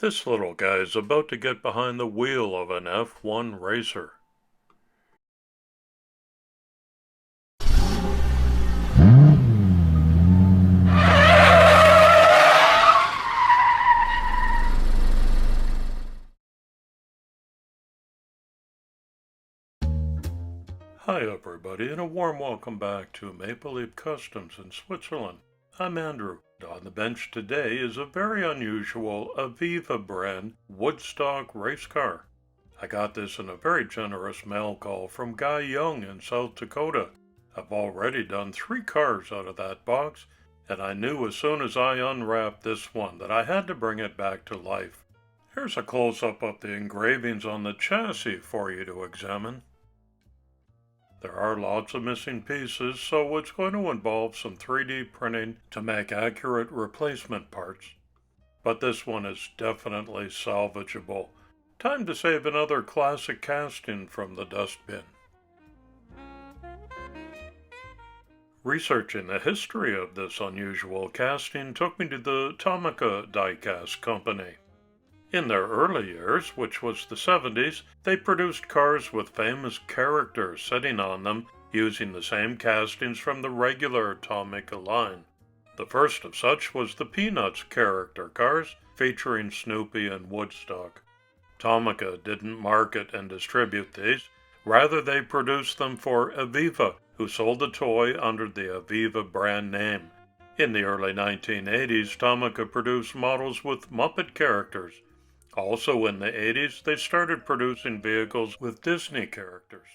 This little guy is about to get behind the wheel of an F1 racer. Hi everybody, and a warm welcome back to Maple Leaf Customs in Switzerland. I'm Andrew. On the bench today is a very unusual Aviva brand Woodstock race car. I got this in a very generous mail call from Guy Young in South Dakota. I've already done 3 cars out of that box, and I knew as soon as I unwrapped this one that I had to bring it back to life. Here's a close-up of the engravings on the chassis for you to examine. There are lots of missing pieces, so it's going to involve some 3D printing to make accurate replacement parts. But this one is definitely salvageable. Time to save another classic casting from the dustbin. Researching the history of this unusual casting took me to the Tomica die-cast company. In their early years, which was the 70s, they produced cars with famous characters sitting on them using the same castings from the regular Tomica line. The first of such was the Peanuts character cars featuring Snoopy and Woodstock. Tomica didn't market and distribute these, rather they produced them for Aviva, who sold the toy under the Aviva brand name. In the early 1980s, Tomica produced models with Muppet characters. Also in the 80s, they started producing vehicles with Disney characters.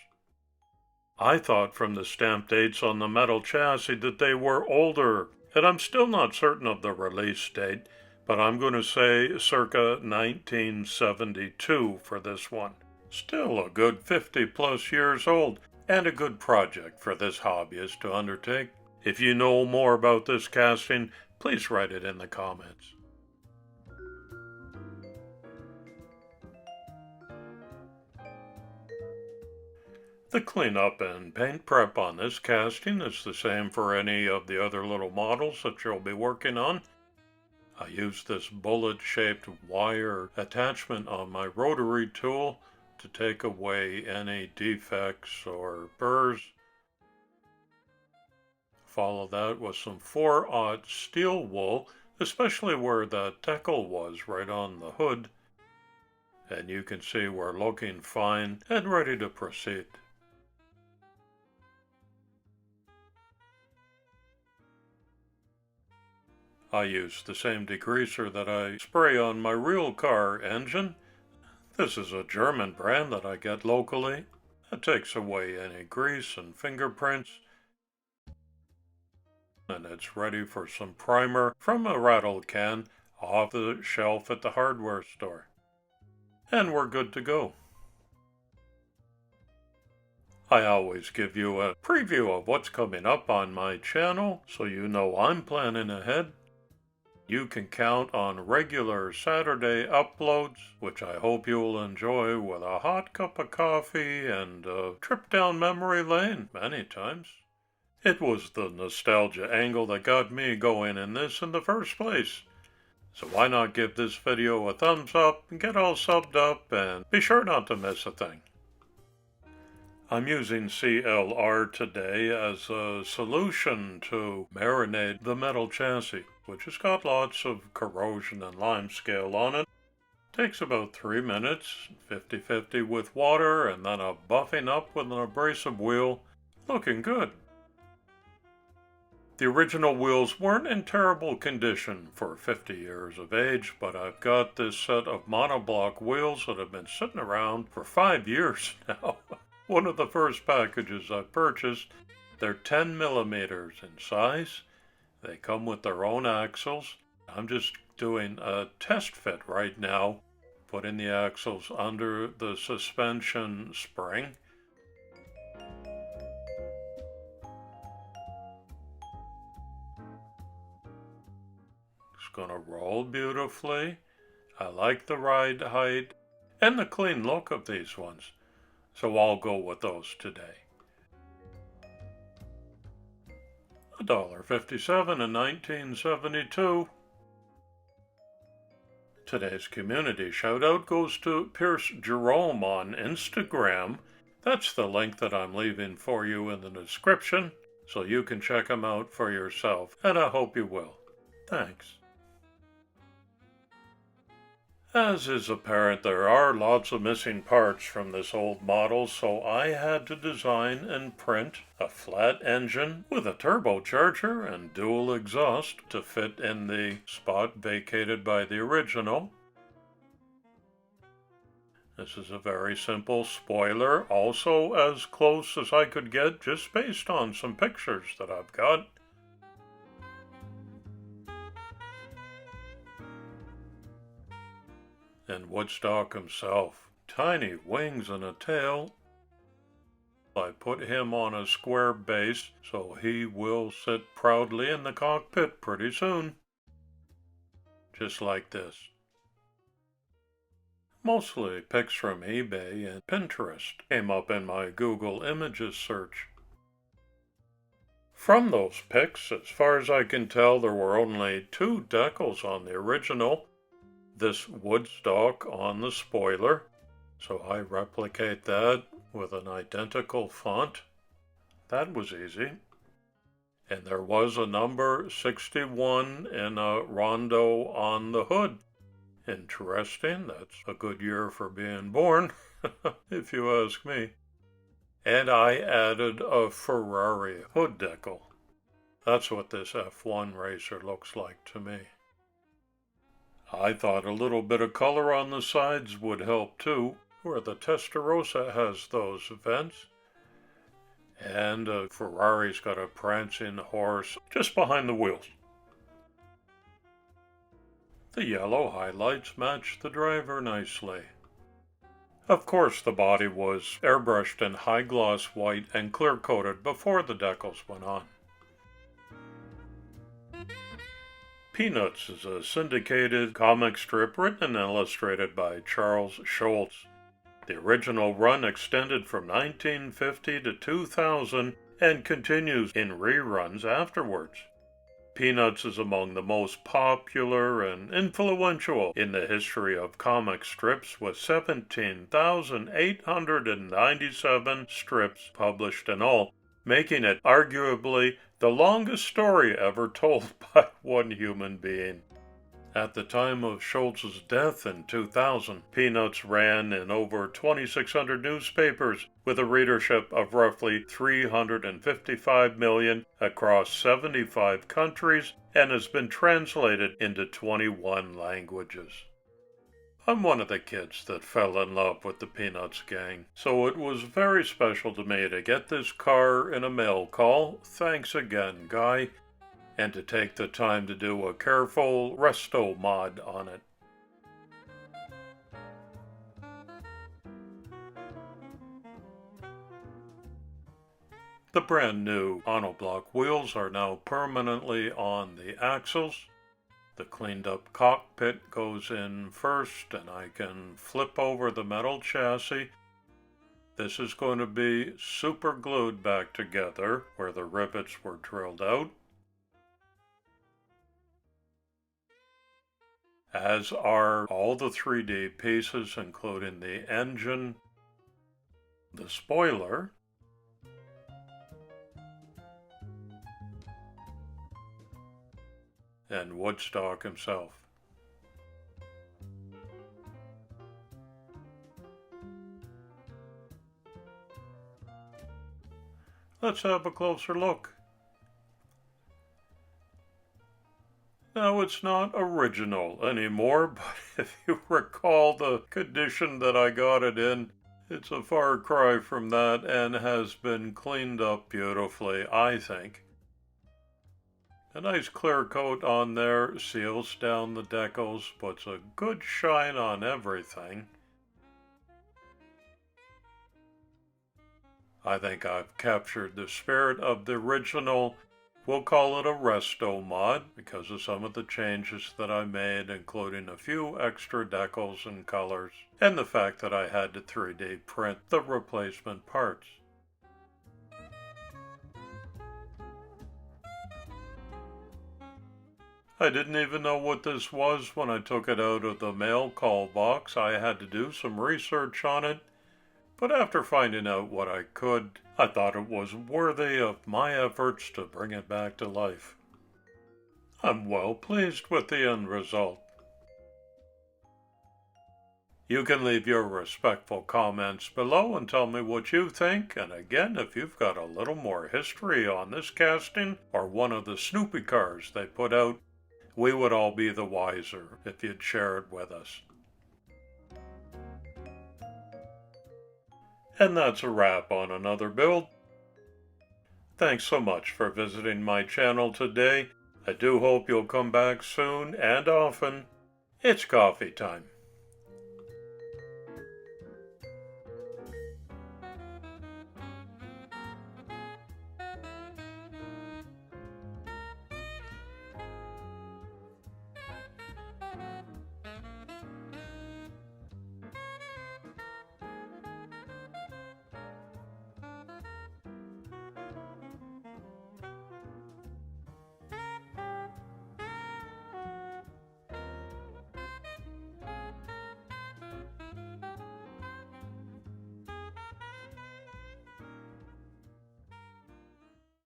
I thought from the stamp dates on the metal chassis that they were older, and I'm still not certain of the release date, but I'm going to say circa 1972 for this one. Still a good 50 plus years old, and a good project for this hobbyist to undertake. If you know more about this casting, please write it in the comments. The cleanup and paint prep on this casting is the same for any of the other little models that you'll be working on. I used this bullet-shaped wire attachment on my rotary tool to take away any defects or burrs. Follow that with some 4/0 steel wool, especially where that decal was right on the hood. And you can see we're looking fine and ready to proceed. I use the same degreaser that I spray on my real car engine. This is a German brand that I get locally. It takes away any grease and fingerprints. And it's ready for some primer from a rattle can off the shelf at the hardware store. And we're good to go. I always give you a preview of what's coming up on my channel, so you know I'm planning ahead. You can count on regular Saturday uploads, which I hope you'll enjoy with a hot cup of coffee and a trip down memory lane many times. It was the nostalgia angle that got me going in this in the first place. So why not give this video a thumbs up and get all subbed up, and be sure not to miss a thing. I'm using CLR today as a solution to marinate the metal chassis, which has got lots of corrosion and limescale on it. Takes about 3 minutes, 50-50 with water, and then a buffing up with an abrasive wheel. Looking good. The original wheels weren't in terrible condition for 50 years of age, but I've got this set of monoblock wheels that have been sitting around for 5 years now. One of the first packages I purchased. They're 10 millimeters in size. They come with their own axles. I'm just doing a test fit right now, putting the axles under the suspension spring. It's going to roll beautifully. I like the ride height and the clean look of these ones, so I'll go with those today. $1.57 in 1972. Today's community shoutout goes to Pierce Jerome on Instagram. That's the link that I'm leaving for you in the description, so you can check him out for yourself, and I hope you will. Thanks. As is apparent, there are lots of missing parts from this old model, so I had to design and print a flat engine with a turbocharger and dual exhaust to fit in the spot vacated by the original. This is a very simple spoiler, also as close as I could get just based on some pictures that I've got. And Woodstock himself, tiny wings and a tail. I put him on a square base, so he will sit proudly in the cockpit pretty soon. Just like this. Mostly pics from eBay and Pinterest came up in my Google Images search. From those pics, as far as I can tell, there were only 2 decals on the original. This Woodstock on the spoiler, so I replicate that with an identical font. That was easy. And there was a number 61 in a rondo on the hood. Interesting, that's a good year for being born, if you ask me. And I added a Ferrari hood decal. That's what this F1 racer looks like to me. I thought a little bit of color on the sides would help too, where the Testarossa has those vents. And Ferrari's got a prancing horse just behind the wheels. The yellow highlights match the driver nicely. Of course, the body was airbrushed in high gloss white and clear coated before the decals went on. Peanuts is a syndicated comic strip written and illustrated by Charles Schulz. The original run extended from 1950 to 2000 and continues in reruns afterwards. Peanuts is among the most popular and influential in the history of comic strips, with 17,897 strips published in all, making it arguably the longest story ever told by one human being. At the time of Schulz's death in 2000, Peanuts ran in over 2,600 newspapers with a readership of roughly 355 million across 75 countries and has been translated into 21 languages. I'm one of the kids that fell in love with the Peanuts gang, so it was very special to me to get this car in a mail call. Thanks again, Guy. And to take the time to do a careful restomod on it. The brand new monoblock wheels are now permanently on the axles. The cleaned up cockpit goes in first, and I can flip over the metal chassis. This is going to be super glued back together where the rivets were drilled out. As are all the 3D pieces, including the engine, the spoiler, and Woodstock himself. Let's have a closer look. Now, it's not original anymore, but if you recall the condition that I got it in, it's a far cry from that and has been cleaned up beautifully, I think. A nice clear coat on there seals down the decals, puts a good shine on everything. I think I've captured the spirit of the original. We'll call it a restomod because of some of the changes that I made, including a few extra decals and colors, and the fact that I had to 3D print the replacement parts. I didn't even know what this was when I took it out of the mail call box. I had to do some research on it, but after finding out what I could, I thought it was worthy of my efforts to bring it back to life. I'm well pleased with the end result. You can leave your respectful comments below and tell me what you think, and again, if you've got a little more history on this casting or one of the Snoopy cars they put out, we would all be the wiser if you'd share it with us. And that's a wrap on another build. Thanks so much for visiting my channel today. I do hope you'll come back soon and often. It's coffee time.